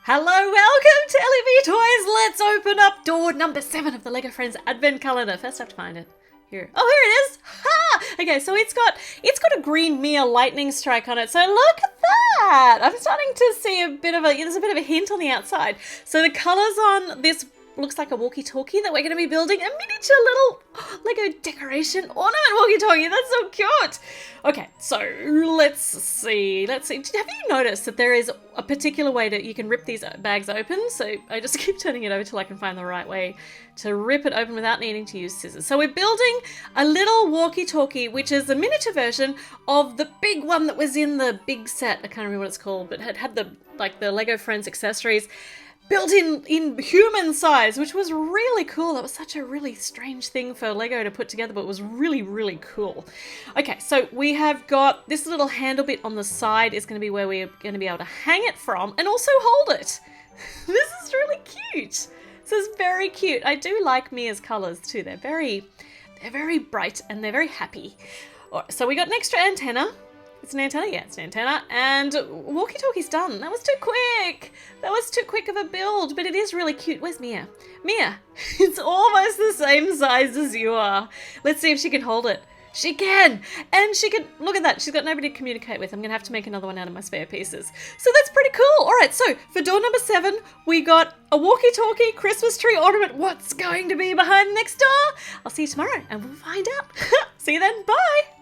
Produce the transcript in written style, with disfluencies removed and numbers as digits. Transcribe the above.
Hello, welcome to LEV Toys. Let's open up door number 7 of the LEGO Friends Advent Calendar. First I have to find it. Here. Oh, here it is. Ha! Okay, so it's got a green Mia lightning strike on it. So look at that. I'm starting to see there's a bit of a hint on the outside. So the colors on this looks like a walkie-talkie that we're going to be building. A miniature little LEGO decoration ornament walkie-talkie. That's so cute. Okay, so let's see. Have you noticed that there is a particular way that you can rip these bags open? So I just keep turning it over till I can find the right way to rip it open without needing to use scissors. So we're building a little walkie-talkie, which is a miniature version of the big one that was in the big set. I can't remember what it's called, but had the LEGO Friends accessories built in human size, which was really cool. That was such a really strange thing for LEGO to put together, but it was really, really cool. Okay, so we have got this little handle bit on the side is going to be where we're going to be able to hang it from and also hold it. This is really cute. This is very cute. I do like Mia's colors too. They're very bright and they're very happy. All right, so we got an extra antenna. It's an antenna? Yeah, it's an antenna. And walkie-talkie's done. That was too quick. That was too quick of a build, but it is really cute. Where's Mia? Mia, it's almost the same size as you are. Let's see if she can hold it. She can! And she can, look at that, she's got nobody to communicate with. I'm gonna have to make another one out of my spare pieces. So that's pretty cool. All right, so for door number 7, we got a walkie-talkie Christmas tree ornament. What's going to be behind the next door? I'll see you tomorrow and we'll find out. See you then, bye!